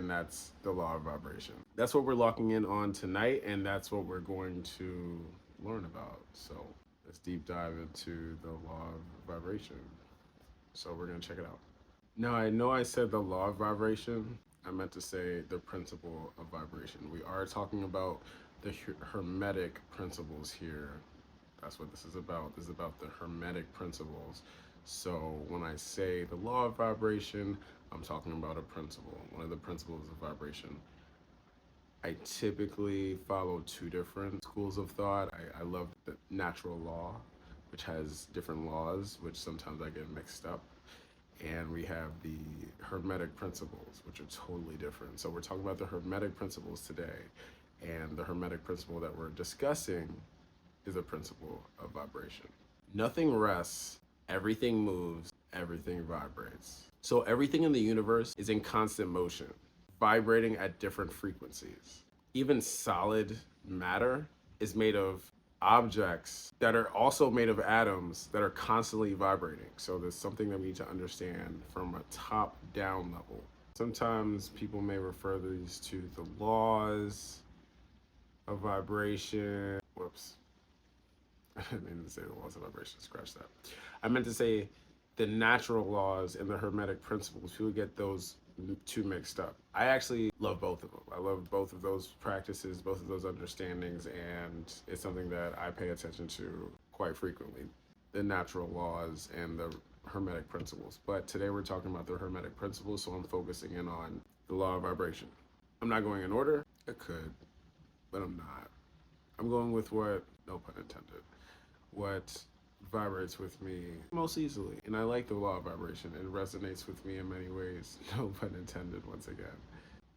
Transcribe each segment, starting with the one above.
and that's the law of vibration. That's what we're locking in on tonight, and that's what we're going to learn about. So let's deep dive into the law of vibration. So we're going to check it out. Now, I know I said the law of vibration. I meant to say the principle of vibration. We are talking about the Hermetic principles here. That's what this is about. This is about the Hermetic principles. So when I say the law of vibration, I'm talking about a principle, one of the principles of vibration. I typically follow two different schools of thought. I love the natural law, which has different laws, which sometimes I get mixed up. And we have the Hermetic principles, which are totally different. So we're talking about the Hermetic principles today. And the Hermetic principle that we're discussing is a principle of vibration. Nothing rests, everything moves, everything vibrates. So everything in the universe is in constant motion, vibrating at different frequencies. Even solid matter is made of objects that are also made of atoms that are constantly vibrating. So there's something that we need to understand from a top-down level. Sometimes people may refer these to the laws of vibration. Whoops. I didn't mean to say the laws of vibration, scratch that. I meant to say the natural laws and the Hermetic principles. People get those two mixed up. I actually love both of them. I love both of those practices, both of those understandings, and it's something that I pay attention to quite frequently, the natural laws and the Hermetic principles. But today we're talking about the Hermetic principles, so I'm focusing in on the law of vibration. I'm not going in order. I could, but I'm not. I'm going with what, no pun intended, what vibrates with me most easily. And I like the law of vibration. It resonates with me in many ways. No pun intended once again.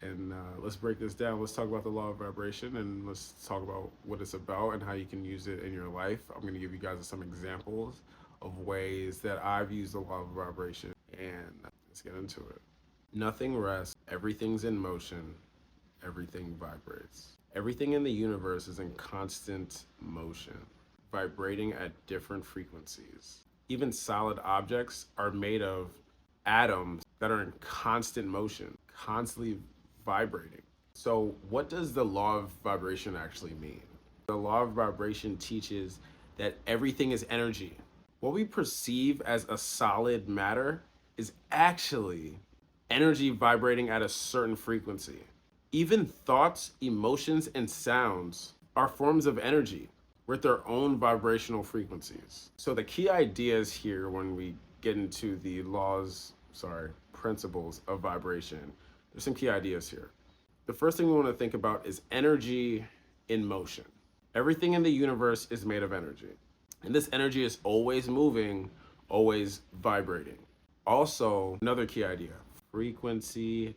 And let's break this down. Let's talk about the law of vibration and let's talk about what it's about and how you can use it in your life. I'm going to give you guys some examples of ways that I've used the law of vibration. And let's get into it. Nothing rests. Everything's in motion. Everything vibrates. Everything in the universe is in constant motion, vibrating at different frequencies. Even solid objects are made of atoms that are in constant motion, constantly vibrating. So what does the law of vibration actually mean? The law of vibration teaches that everything is energy. What we perceive as a solid matter is actually energy vibrating at a certain frequency. Even thoughts, emotions, and sounds are forms of energy with their own vibrational frequencies. So the key ideas here when we get into the principles of vibration, there's some key ideas here. The first thing we want to think about is energy in motion. Everything in the universe is made of energy. And this energy is always moving, always vibrating. Also, another key idea, frequency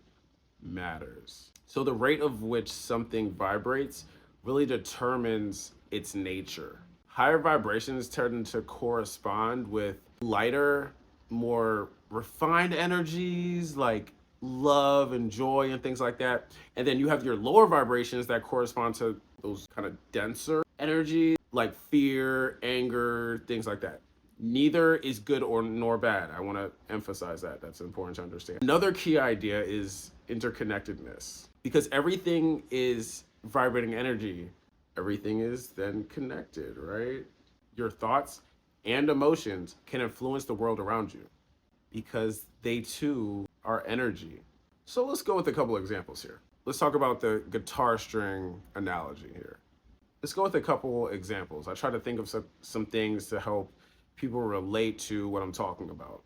matters. So the rate of which something vibrates really determines its nature. Higher vibrations tend to correspond with lighter, more refined energies like love and joy and things like that. And then you have your lower vibrations that correspond to those kind of denser energies like fear, anger, things like that. Neither is good or nor bad. I want to emphasize that. That's important to understand. Another key idea is interconnectedness. Because everything is vibrating energy, everything is then connected, right? Your thoughts and emotions can influence the world around you because they too are energy. So let's go with a couple examples here. Let's talk about the guitar string analogy here. Let's go with a couple examples. I try to think of some things to help people relate to what I'm talking about.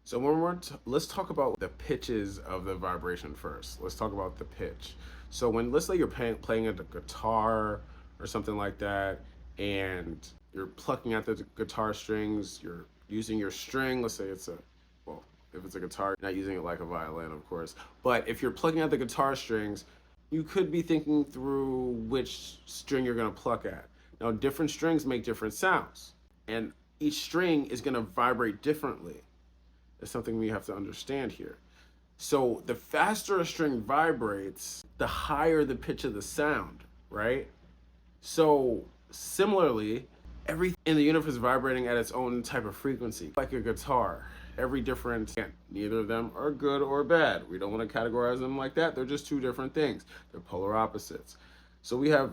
So when let's talk about the pitches of the vibration first. Let's talk about the pitch. So let's say you're playing a guitar or something like that, and you're plucking at the guitar strings, you're using your string, let's say if it's a guitar, you're not using it like a violin, of course. But if you're plucking at the guitar strings, you could be thinking through which string you're gonna pluck at. Now, different strings make different sounds, and each string is gonna vibrate differently. That's something we have to understand here. So the faster a string vibrates, the higher the pitch of the sound, right? So similarly, everything in the universe is vibrating at its own type of frequency, like a guitar. every different, neither of them are good or bad. We don't want to categorize them like that. They're just two different things. They're polar opposites. So we have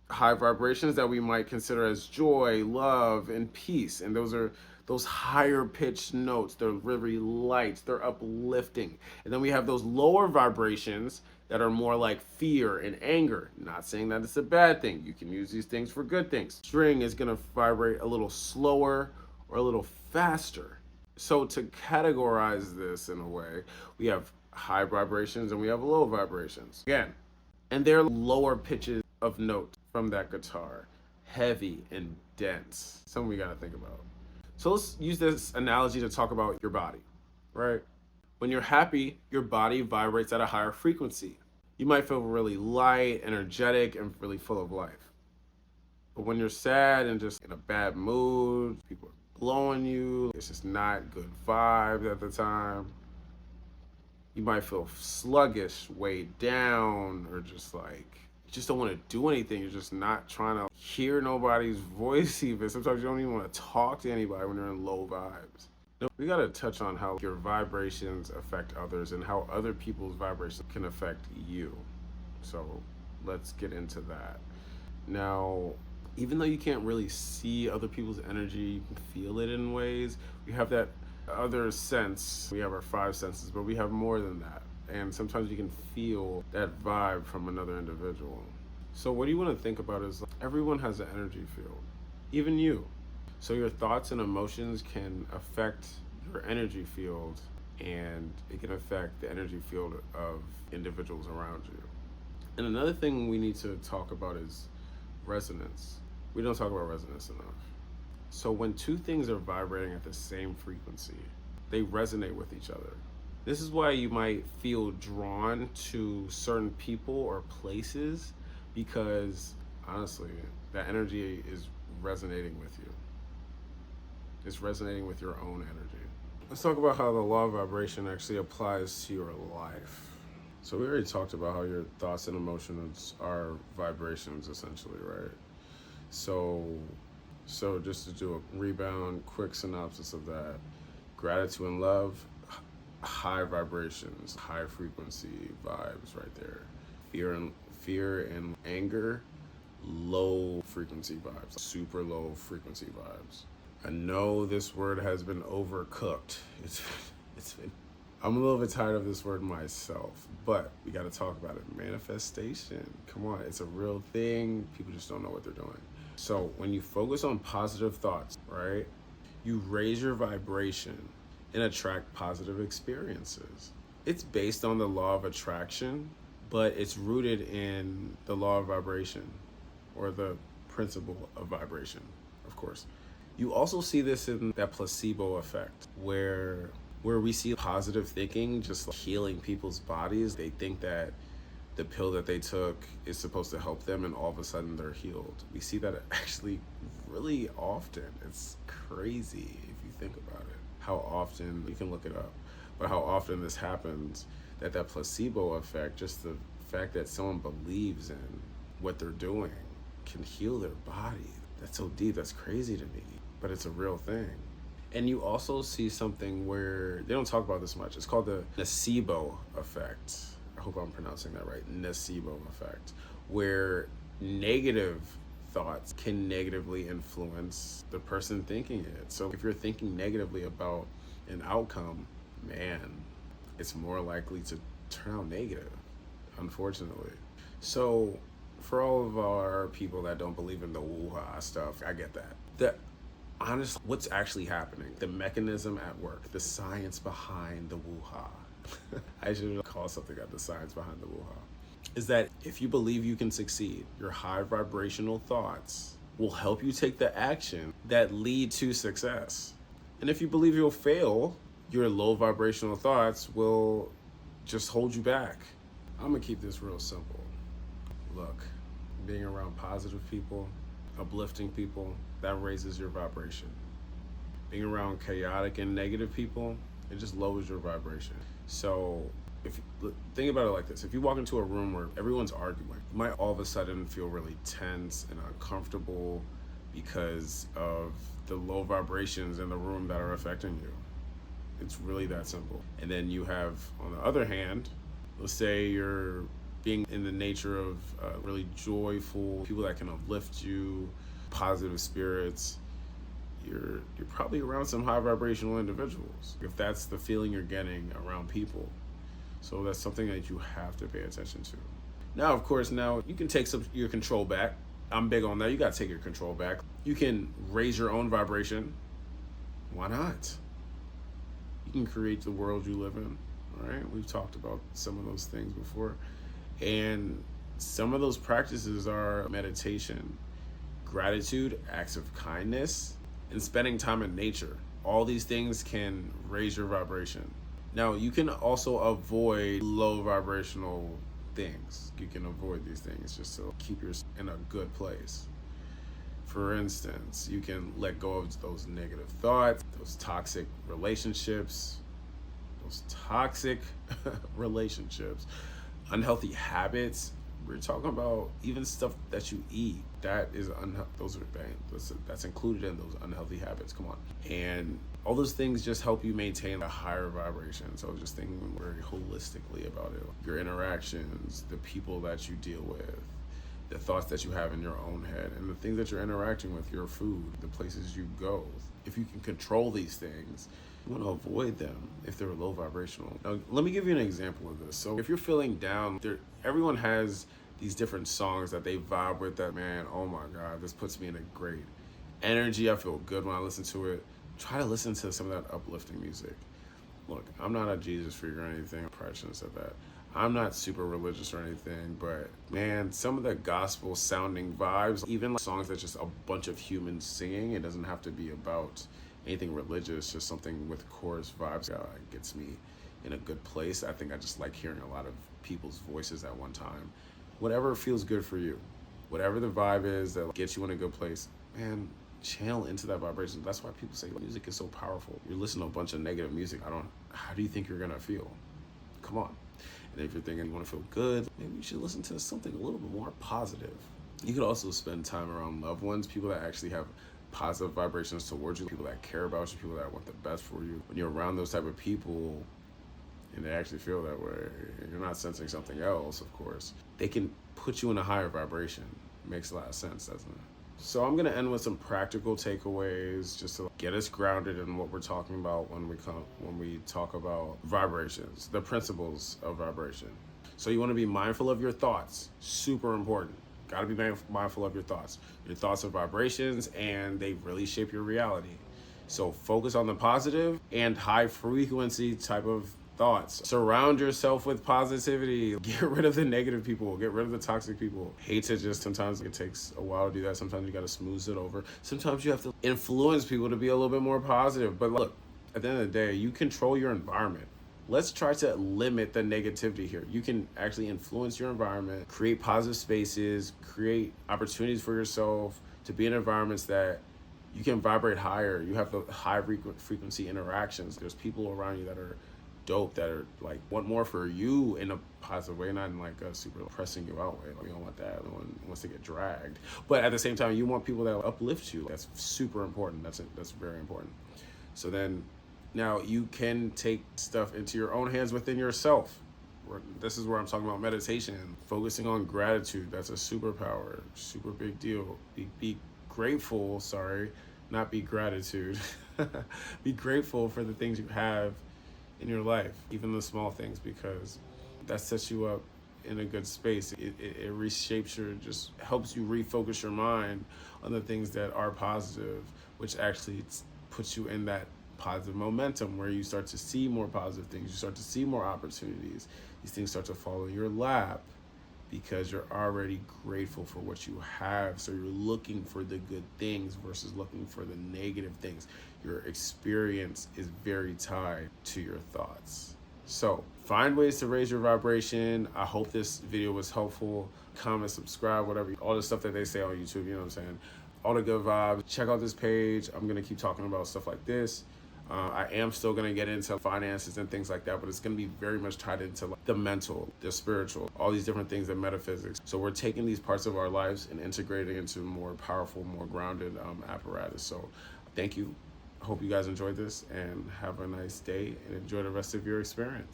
high vibrations that we might consider as joy, love, and peace. And those are those higher pitched notes. They're very light, they're uplifting. And then we have those lower vibrations that are more like fear and anger. Not saying that it's a bad thing. You can use these things for good things. String is going to vibrate a little slower or a little faster. So to categorize this in a way, we have high vibrations and we have low vibrations. Again, and they're lower pitches of notes from that guitar, heavy and dense. Something we got to think about. So let's use this analogy to talk about your body, right? When you're happy, your body vibrates at a higher frequency. You might feel really light, energetic, and really full of life. But when you're sad and just in a bad mood, people are blowing you, it's just not good vibes at the time. You might feel sluggish, weighed down, or just like you just don't want to do anything. You're just not trying to hear nobody's voice even. Sometimes you don't even want to talk to anybody when you're in low vibes. We got to touch on how your vibrations affect others and how other people's vibrations can affect you. So let's get into that. Now, even though you can't really see other people's energy, you can feel it in ways. We have that other sense. We have our five senses, but we have more than that. And sometimes you can feel that vibe from another individual. So what you want to think about is everyone has an energy field, even you. So your thoughts and emotions can affect your energy field, and it can affect the energy field of individuals around you. And another thing we need to talk about is resonance. We don't talk about resonance enough. So when two things are vibrating at the same frequency, they resonate with each other. This is why you might feel drawn to certain people or places, because honestly, that energy is resonating with you. It's resonating with your own energy. Let's talk about how the law of vibration actually applies to your life. So we already talked about how your thoughts and emotions are vibrations, essentially, right? So just to do a rebound, quick synopsis of that: gratitude and love, high vibrations, high frequency vibes right there. Fear and anger, low frequency vibes, super low frequency vibes. I know this word has been overcooked. It's been. I'm a little bit tired of this word myself, but we got to talk about it. Manifestation. Come on, it's a real thing. People just don't know what they're doing. So when you focus on positive thoughts, right, you raise your vibration and attract positive experiences. It's based on the law of attraction, but it's rooted in the law of vibration, or the principle of vibration, of course. You also see this in that placebo effect, where we see positive thinking just healing people's bodies. They think that the pill that they took is supposed to help them, and all of a sudden they're healed. We see that actually really often. It's crazy if you think about it. How often, you can look it up, but how often this happens, that placebo effect, just the fact that someone believes in what they're doing, can heal their body. That's so deep, that's crazy to me, but it's a real thing. And you also see something where they don't talk about this much. It's called the nocebo effect. I hope I'm pronouncing that right. Nocebo effect, where negative thoughts can negatively influence the person thinking it. So if you're thinking negatively about an outcome, man, it's more likely to turn out negative, unfortunately. So for all of our people that don't believe in the woo-ha stuff, I get that. Honestly, what's actually happening, the mechanism at work, the science behind the woo-ha, I should call something out the science behind the woo-ha, is that if you believe you can succeed, your high vibrational thoughts will help you take the action that lead to success. And if you believe you'll fail, your low vibrational thoughts will just hold you back. I'm gonna keep this real simple. Look, being around positive people, uplifting people, that raises your vibration. Being around chaotic and negative people, it just lowers your vibration. So if you think about it like this, if you walk into a room where everyone's arguing, you might all of a sudden feel really tense and It's really that simple. And then you have, on the other hand, let's say you're being in the nature of really joyful people that can uplift you, positive spirits. You're probably around some high vibrational individuals if that's the feeling you're getting around people. So that's something that you have to pay attention to. Now, of course, now you can take your control back. I'm big on that. You got to take your control back. You can raise your own vibration. Why not? You can create the world you live in. All right, we've talked about some of those things before, and some of those practices are meditation, gratitude, acts of kindness, and spending time in nature. All these things can raise your vibration. Now, you can also avoid low vibrational things. You can avoid these things just to keep yourself in a good place. For instance, you can let go of those negative thoughts, those toxic relationships, unhealthy habits. We're talking about even stuff that you eat. That is that's included in those unhealthy habits. Come on. And all those things just help you maintain a higher vibration. So just thinking very holistically about it. Your interactions, the people that you deal with, the thoughts that you have in your own head, and the things that you're interacting with, your food, the places you go. If you can control these things, you want to avoid them if they're low vibrational. Now, let me give you an example of this. So if you're feeling down, everyone has these different songs that they vibe with that, man, oh my God, this puts me in a great energy. I feel good when I listen to it. Try to listen to some of that uplifting music. Look, I'm not a Jesus freak or anything. I probably shouldn't have said that. I'm not super religious or anything, but man, some of the gospel sounding vibes, even like songs that's just a bunch of humans singing, it doesn't have to be about anything religious, just something with chorus vibes gets me in a good place. I think I just like hearing a lot of people's voices at one time. Whatever feels good for you, whatever the vibe is that gets you in a good place, man, channel into that vibration. That's why people say music is so powerful. You listen to a bunch of negative music, how do you think you're gonna feel? Come on. And if you're thinking you want to feel good, maybe you should listen to something a little bit more positive. You could also spend time around loved ones, people that actually have positive vibrations towards you, people that care about you, people that want the best for you. When you're around those type of people and they actually feel that way, you're not sensing something else, of course, they can put you in a higher vibration. It makes a lot of sense, doesn't it? So I'm gonna end with some practical takeaways just to get us grounded in what we're talking about when we talk about vibrations, the principles of vibration. So you wanna be mindful of your thoughts, super important. Gotta be mindful of your thoughts. Your thoughts are vibrations and they really shape your reality. So focus on the positive and high frequency type of thoughts. Surround yourself with positivity. Get rid of the negative people. Get rid of the toxic people. Sometimes it takes a while to do that. Sometimes you got to smooth it over. Sometimes you have to influence people to be a little bit more positive. But look, at the end of the day, you control your environment. Let's try to limit the negativity here. You can actually influence your environment, create positive spaces, create opportunities for yourself to be in environments that you can vibrate higher. You have the high frequency interactions. There's people around you that are dope, that are like want more for you in a positive way, not in like a super pressing you out way. You don't want that. No one wants to get dragged. But at the same time, you want people that will uplift you. That's super important. That's very important. So then now you can take stuff into your own hands within yourself. This is where I'm talking about meditation, focusing on gratitude. That's a superpower, super big deal. Be grateful, not be gratitude. Be grateful for the things you have in your life, even the small things, because that sets you up in a good space. It reshapes just helps you refocus your mind on the things that are positive, which actually puts you in that positive momentum where you start to see more positive things, you start to see more opportunities. These things start to fall in your lap because you're already grateful for what you have. So you're looking for the good things versus looking for the negative things. Your experience is very tied to your thoughts. So find ways to raise your vibration. I hope this video was helpful. Comment, subscribe, whatever, all the stuff that they say on YouTube, you know what I'm saying? All the good vibes. Check out this page. I'm gonna keep talking about stuff like this. I am still going to get into finances and things like that, but it's going to be very much tied into like the mental, the spiritual, all these different things, the metaphysics. So we're taking these parts of our lives and integrating into more powerful, more grounded apparatus. So thank you I hope you guys enjoyed this and have a nice day and enjoy the rest of your experience.